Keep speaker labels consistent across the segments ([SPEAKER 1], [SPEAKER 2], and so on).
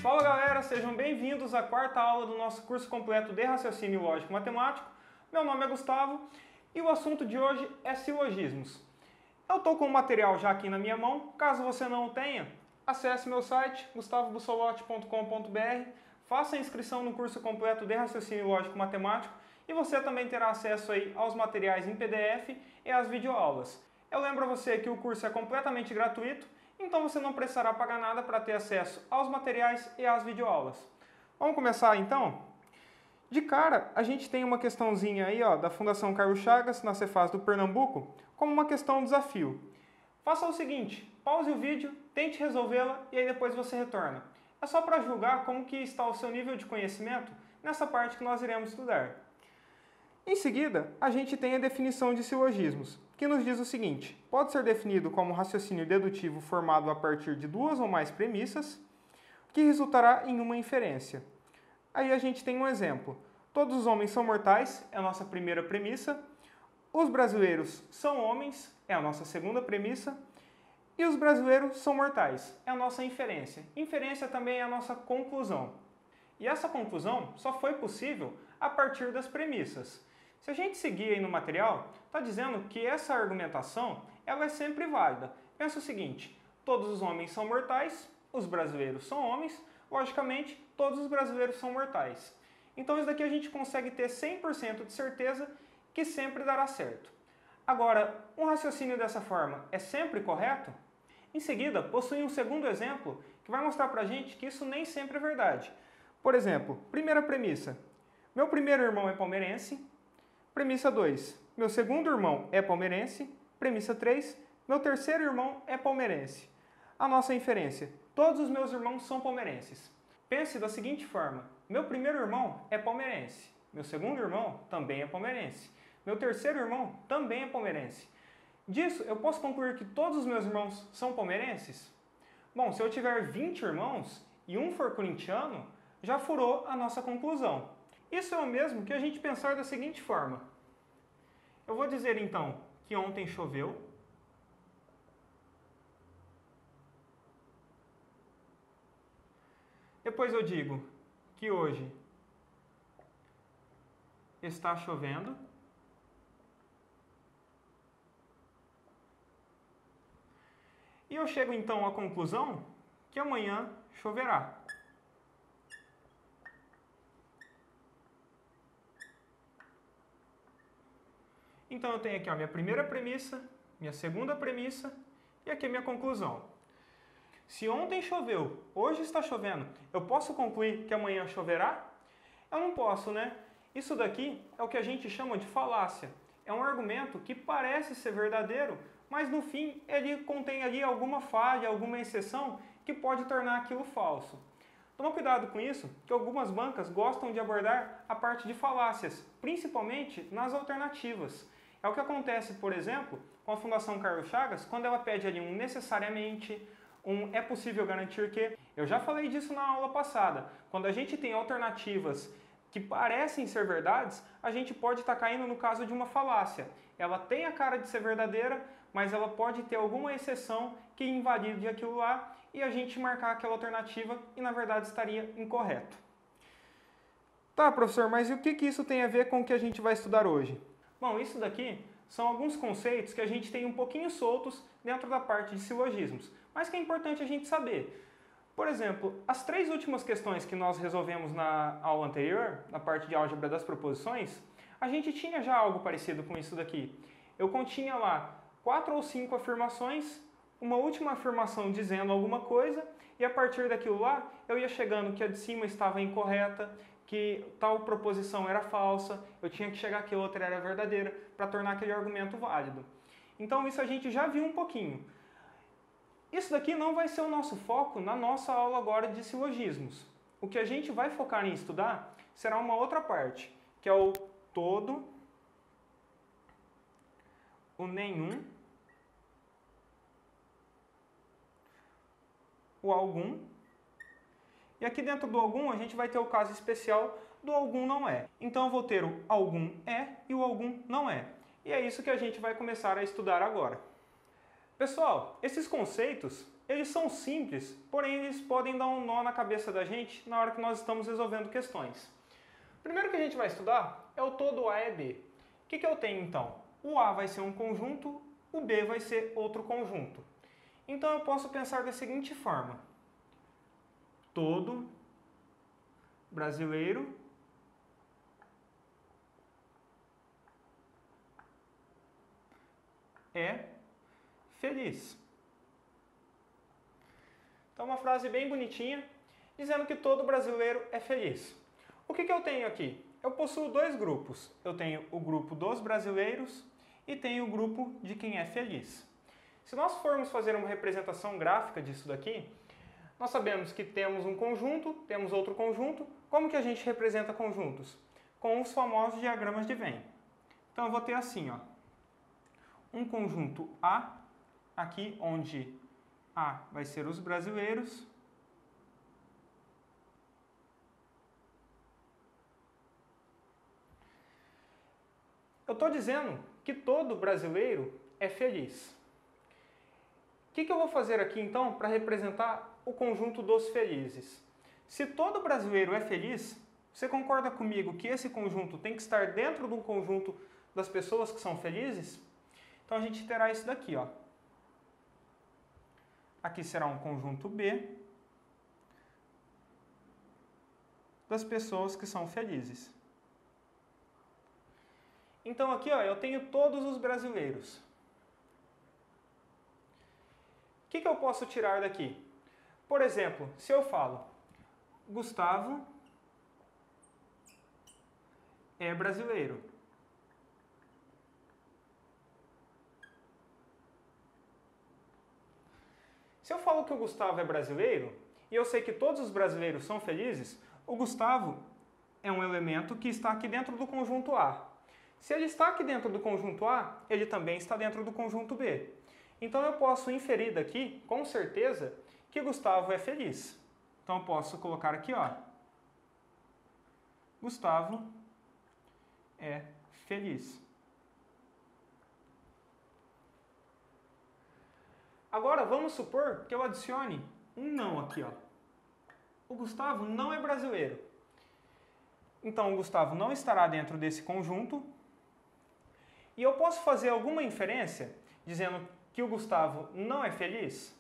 [SPEAKER 1] Fala galera, sejam bem-vindos à quarta aula do nosso curso completo de Raciocínio Lógico Matemático. Meu nome é Gustavo e o assunto de hoje é silogismos. Eu estou com o material já aqui na minha mão, caso você não o tenha, acesse meu site gustavobussolotti.com.br, faça a inscrição no curso completo de Raciocínio Lógico Matemático e você também terá acesso aí aos materiais em PDF e às videoaulas. Eu lembro a você que o curso é completamente gratuito, então você não precisará pagar nada para ter acesso aos materiais e às videoaulas. Vamos começar então? De cara, a gente tem uma questãozinha aí da Fundação Carlos Chagas, na Cefaz do Pernambuco, como uma questão desafio. Faça o seguinte, pause o vídeo, tente resolvê-la e aí depois você retorna. É só para julgar como que está o seu nível de conhecimento nessa parte que nós iremos estudar. Em seguida, a gente tem a definição de silogismos, que nos diz o seguinte: pode ser definido como um raciocínio dedutivo formado a partir de duas ou mais premissas, que resultará em uma inferência. Aí a gente tem um exemplo. Todos os homens são mortais, é a nossa primeira premissa. Os brasileiros são homens, é a nossa segunda premissa. E os brasileiros são mortais, é a nossa inferência. Inferência também é a nossa conclusão. E essa conclusão só foi possível a partir das premissas. Se a gente seguir aí no material, está dizendo que essa argumentação ela é sempre válida. Pensa o seguinte, todos os homens são mortais, os brasileiros são homens, logicamente, todos os brasileiros são mortais. Então isso daqui a gente consegue ter 100% de certeza que sempre dará certo. Agora, um raciocínio dessa forma é sempre correto? Em seguida, possui um segundo exemplo que vai mostrar para a gente que isso nem sempre é verdade. Por exemplo, primeira premissa, meu primeiro irmão é palmeirense. Premissa 2, meu segundo irmão é palmeirense. Premissa 3, meu terceiro irmão é palmeirense. A nossa inferência, todos os meus irmãos são palmeirenses. Pense da seguinte forma, meu primeiro irmão é palmeirense, meu segundo irmão também é palmeirense, meu terceiro irmão também é palmeirense. Disso, eu posso concluir que todos os meus irmãos são palmeirenses? Bom, se eu tiver 20 irmãos e um for corintiano, já furou a nossa conclusão. Isso é o mesmo que a gente pensar da seguinte forma. Eu vou dizer então que ontem choveu. Depois eu digo que hoje está chovendo. E eu chego então à conclusão que amanhã choverá. Então eu tenho aqui a minha primeira premissa, minha segunda premissa e aqui a minha conclusão. Se ontem choveu, hoje está chovendo, eu posso concluir que amanhã choverá? Eu não posso, né? Isso daqui é o que a gente chama de falácia. É um argumento que parece ser verdadeiro, mas no fim ele contém ali alguma falha, alguma exceção que pode tornar aquilo falso. Toma cuidado com isso, que algumas bancas gostam de abordar a parte de falácias, principalmente nas alternativas. É o que acontece, por exemplo, com a Fundação Carlos Chagas, quando ela pede ali um necessariamente, um é possível garantir que. Eu já falei disso na aula passada. Quando a gente tem alternativas que parecem ser verdades, a gente pode estar caindo no caso de uma falácia. Ela tem a cara de ser verdadeira, mas ela pode ter alguma exceção que invalide aquilo lá e a gente marcar aquela alternativa e na verdade estaria incorreto. Tá, professor, mas e o que isso tem a ver com o que a gente vai estudar hoje? Bom, isso daqui são alguns conceitos que a gente tem um pouquinho soltos dentro da parte de silogismos, mas que é importante a gente saber. Por exemplo, as 3 últimas questões que nós resolvemos na aula anterior, na parte de álgebra das proposições, a gente tinha já algo parecido com isso daqui. Eu continha lá 4 ou 5 afirmações, uma última afirmação dizendo alguma coisa, e a partir daquilo lá eu ia chegando que a de cima estava incorreta, que tal proposição era falsa, eu tinha que chegar que outra era verdadeira para tornar aquele argumento válido. Então isso a gente já viu um pouquinho. Isso daqui não vai ser o nosso foco na nossa aula agora de silogismos. O que a gente vai focar em estudar será uma outra parte, que é o todo, o nenhum, o algum. E aqui dentro do algum a gente vai ter o caso especial do algum não é. Então eu vou ter o algum é e o algum não é. E é isso que a gente vai começar a estudar agora. Pessoal, esses conceitos, eles são simples, porém eles podem dar um nó na cabeça da gente na hora que nós estamos resolvendo questões. O primeiro que a gente vai estudar é o todo A é B. O que eu tenho então? O A vai ser um conjunto, o B vai ser outro conjunto. Então eu posso pensar da seguinte forma: todo brasileiro é feliz. Então, uma frase bem bonitinha, dizendo que todo brasileiro é feliz. O que eu tenho aqui? Eu possuo dois grupos. Eu tenho o grupo dos brasileiros e tenho o grupo de quem é feliz. Se nós formos fazer uma representação gráfica disso daqui, nós sabemos que temos um conjunto, temos outro conjunto. Como que a gente representa conjuntos? Com os famosos diagramas de Venn. Então, eu vou ter assim, ó, um conjunto A, aqui onde A vai ser os brasileiros, eu estou dizendo que todo brasileiro é feliz. O que eu vou fazer aqui então para representar o conjunto dos felizes? Se todo brasileiro é feliz, você concorda comigo que esse conjunto tem que estar dentro do conjunto das pessoas que são felizes? Então a gente terá isso daqui, ó. Aqui será um conjunto B das pessoas que são felizes. Então aqui, ó, eu tenho todos os brasileiros. O que eu posso tirar daqui? Por exemplo, se eu falo Gustavo é brasileiro. Se eu falo que o Gustavo é brasileiro, e eu sei que todos os brasileiros são felizes, o Gustavo é um elemento que está aqui dentro do conjunto A. Se ele está aqui dentro do conjunto A, ele também está dentro do conjunto B. Então eu posso inferir daqui, com certeza, que Gustavo é feliz. Então eu posso colocar aqui, ó, Gustavo é feliz. Agora vamos supor que eu adicione um não aqui, ó. O Gustavo não é brasileiro. Então o Gustavo não estará dentro desse conjunto. E eu posso fazer alguma inferência dizendo que o Gustavo não é feliz?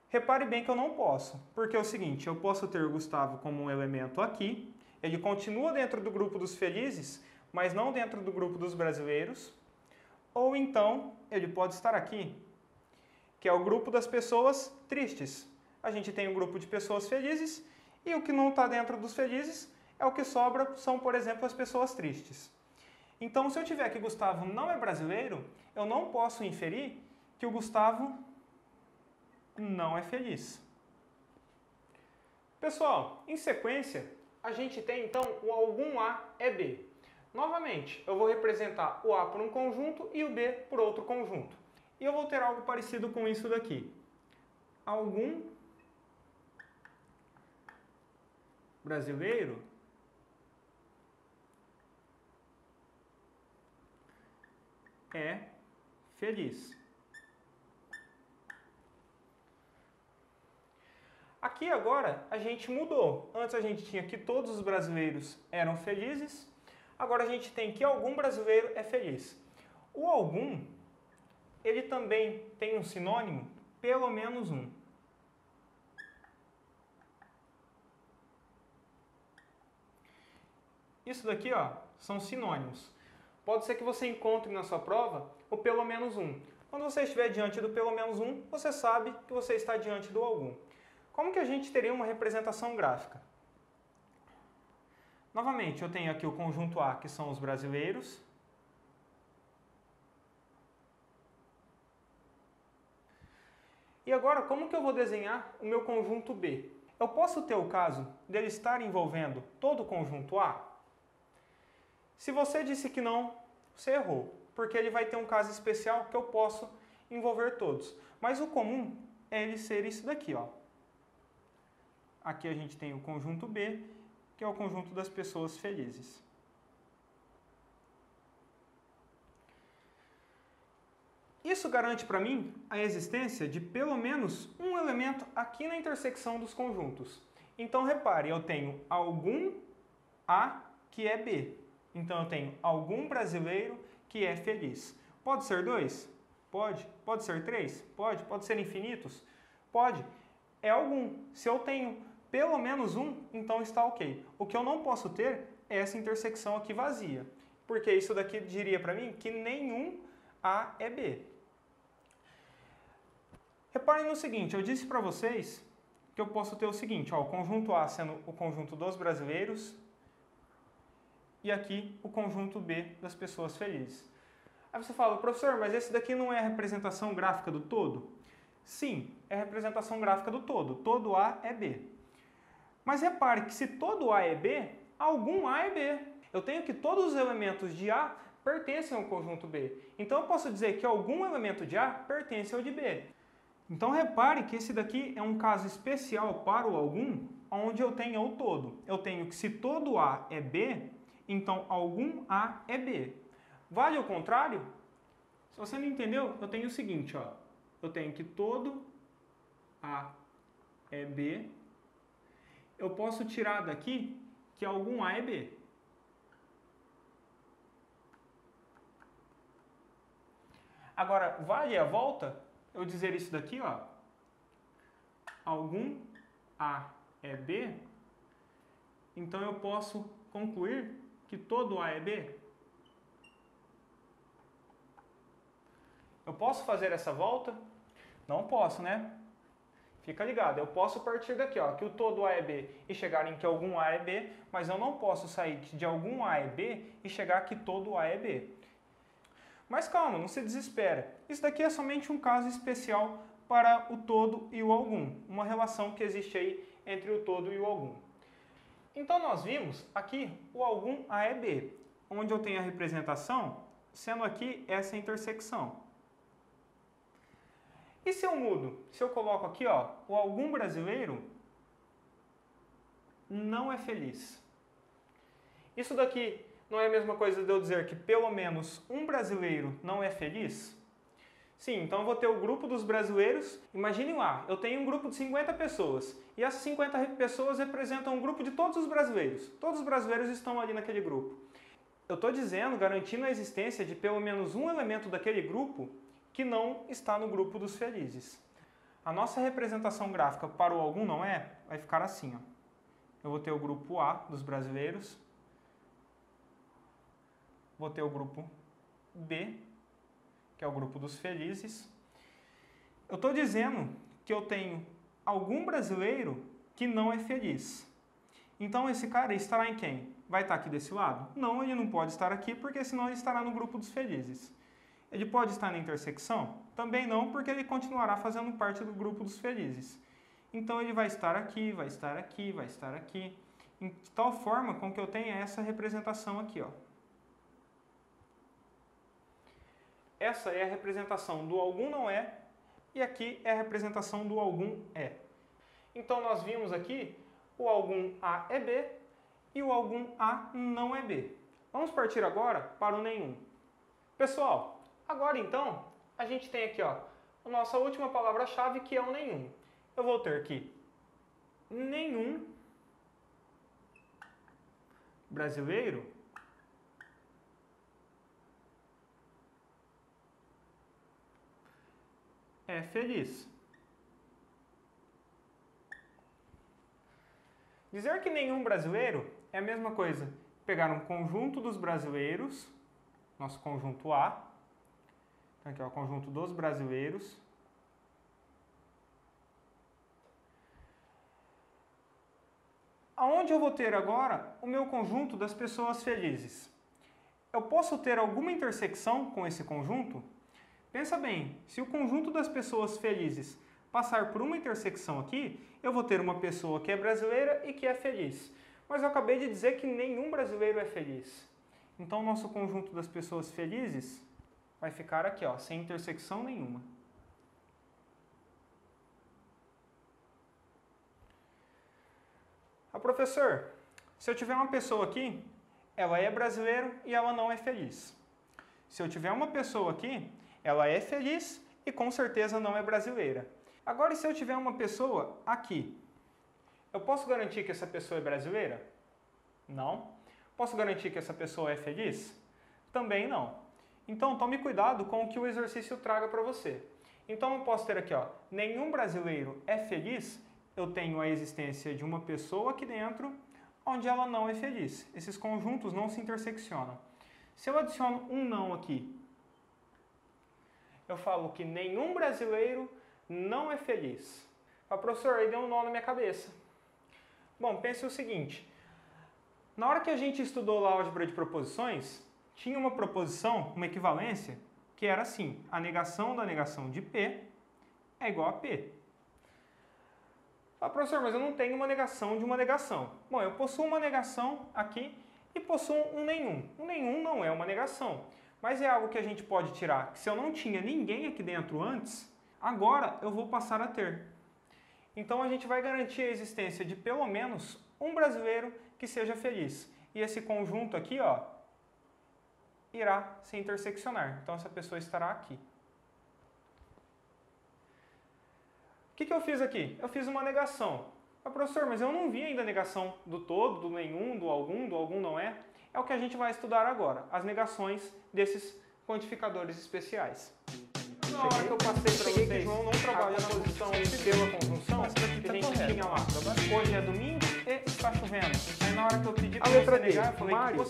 [SPEAKER 1] Repare bem que eu não posso, porque é o seguinte, eu posso ter o Gustavo como um elemento aqui, ele continua dentro do grupo dos felizes, mas não dentro do grupo dos brasileiros, ou então ele pode estar aqui, que é o grupo das pessoas tristes. A gente tem um grupo de pessoas felizes e o que não está dentro dos felizes é o que sobra, são, por exemplo, as pessoas tristes. Então, se eu tiver que Gustavo não é brasileiro, eu não posso inferir que o Gustavo não é feliz. Pessoal, em sequência, a gente tem então o algum A é B. Novamente, eu vou representar o A por um conjunto e o B por outro conjunto. E eu vou ter algo parecido com isso daqui. Algum brasileiro é feliz. Aqui agora a gente mudou. Antes a gente tinha que todos os brasileiros eram felizes. Agora a gente tem que algum brasileiro é feliz. O algum, ele também tem um sinônimo, pelo menos um. Isso daqui, ó, são sinônimos. Pode ser que você encontre na sua prova o pelo menos um. Quando você estiver diante do pelo menos um, você sabe que você está diante do algum. Como que a gente teria uma representação gráfica? Novamente, eu tenho aqui o conjunto A, que são os brasileiros. E agora, como que eu vou desenhar o meu conjunto B? Eu posso ter o caso dele estar envolvendo todo o conjunto A? Se você disse que não, você errou, porque ele vai ter um caso especial que eu posso envolver todos. Mas o comum é ele ser isso daqui, ó. Aqui a gente tem o conjunto B, que é o conjunto das pessoas felizes. Isso garante para mim a existência de pelo menos um elemento aqui na intersecção dos conjuntos. Então, repare, eu tenho algum A que é B. Então, eu tenho algum brasileiro que é feliz. Pode ser 2? Pode. Pode ser 3? Pode. Pode ser infinitos? Pode. É algum. Se eu tenho pelo menos um, então está ok. O que eu não posso ter é essa intersecção aqui vazia. Porque isso daqui diria para mim que nenhum A é B. Reparem no seguinte, eu disse para vocês que eu posso ter o seguinte, ó, o conjunto A sendo o conjunto dos brasileiros e aqui o conjunto B das pessoas felizes. Aí você fala, professor, mas esse daqui não é a representação gráfica do todo? Sim, é a representação gráfica do todo. Todo A é B. Mas repare que se todo A é B, algum A é B. Eu tenho que todos os elementos de A pertencem ao conjunto B. Então eu posso dizer que algum elemento de A pertence ao de B. Então repare que esse daqui é um caso especial para o algum, onde eu tenho o todo. Eu tenho que se todo A é B, então algum A é B. Vale o contrário? Se você não entendeu, eu tenho o seguinte, ó. Eu tenho que todo A é B. Eu posso tirar daqui que algum A é B. Agora, vale a volta eu dizer isso daqui, ó. Algum A é B. Então eu posso concluir que todo A é B. Eu posso fazer essa volta? Não posso, né? Fica ligado, eu posso partir daqui, ó, que o todo A é B e chegar em que algum A é B, mas eu não posso sair de algum A é B e chegar que todo A é B. Mas calma, não se desespera. Isso daqui é somente um caso especial para o todo e o algum, uma relação que existe aí entre o todo e o algum. Então nós vimos aqui o algum A é B, onde eu tenho a representação sendo aqui essa intersecção. E se eu mudo? Se eu coloco aqui, ó, o algum brasileiro não é feliz. Isso daqui não é a mesma coisa de eu dizer que pelo menos um brasileiro não é feliz? Sim, então eu vou ter o grupo dos brasileiros. Imagine lá, eu tenho um grupo de 50 pessoas e essas 50 pessoas representam um grupo de todos os brasileiros. Todos os brasileiros estão ali naquele grupo. Eu estou dizendo, garantindo a existência de pelo menos um elemento daquele grupo que não está no grupo dos felizes. A nossa representação gráfica para o algum não é, vai ficar assim, ó. Eu vou ter o grupo A dos brasileiros, vou ter o grupo B, que é o grupo dos felizes. Eu estou dizendo que eu tenho algum brasileiro que não é feliz. Então esse cara estará em quem? Vai estar aqui desse lado? Não, ele não pode estar aqui, porque senão ele estará no grupo dos felizes. Ele pode estar na intersecção? Também não, porque ele continuará fazendo parte do grupo dos felizes. Então ele vai estar aqui, vai estar aqui, vai estar aqui, de tal forma com que eu tenha essa representação aqui, ó. Essa é a representação do algum não é, e aqui é a representação do algum é. Então nós vimos aqui o algum A é B e o algum A não é B. Vamos partir agora para o nenhum. Pessoal, agora então, a gente tem aqui, ó, a nossa última palavra-chave, que é o nenhum. Eu vou ter aqui nenhum brasileiro é feliz. Dizer que nenhum brasileiro é a mesma coisa. Pegar um conjunto dos brasileiros, nosso conjunto A, aqui é o conjunto dos brasileiros, aonde eu vou ter agora o meu conjunto das pessoas felizes. Eu posso ter alguma intersecção com esse conjunto? Pensa bem, se o conjunto das pessoas felizes passar por uma intersecção aqui, eu vou ter uma pessoa que é brasileira e que é feliz. Mas eu acabei de dizer que nenhum brasileiro é feliz. Então, o nosso conjunto das pessoas felizes vai ficar aqui, ó, sem intersecção nenhuma. Ah, professor, se eu tiver uma pessoa aqui, ela é brasileira e ela não é feliz. Se eu tiver uma pessoa aqui, ela é feliz e com certeza não é brasileira. Agora, se eu tiver uma pessoa aqui, eu posso garantir que essa pessoa é brasileira? Não. Posso garantir que essa pessoa é feliz? Também não. Então, tome cuidado com o que o exercício traga para você. Então, eu posso ter aqui, ó, nenhum brasileiro é feliz, eu tenho a existência de uma pessoa aqui dentro onde ela não é feliz. Esses conjuntos não se interseccionam. Se eu adiciono um não aqui, eu falo que nenhum brasileiro não é feliz. Ah, professor, aí deu um nó na minha cabeça. Bom, pense o seguinte. Na hora que a gente estudou lá a álgebra de proposições, tinha uma proposição, uma equivalência, que era assim, a negação da negação de P é igual a P. Ah, professor, mas eu não tenho uma negação de uma negação. Bom, eu possuo uma negação aqui e possuo um nenhum. Um nenhum não é uma negação, mas é algo que a gente pode tirar. Se eu não tinha ninguém aqui dentro antes, agora eu vou passar a ter. Então a gente vai garantir a existência de pelo menos um brasileiro que seja feliz. E esse conjunto aqui, ó, irá se interseccionar. Então essa pessoa estará aqui. O que eu fiz aqui? Eu fiz uma negação. Ah, professor, mas eu não vi ainda a negação do todo, do nenhum, do algum não é. É o que a gente vai estudar agora, as negações desses quantificadores especiais. Na hora que eu passei para vocês, que João não trabalha na posição pela conjunção, que a gente tinha lá. Hoje é domingo e está chovendo. Aí na hora que eu pedi para você negar, eu falei que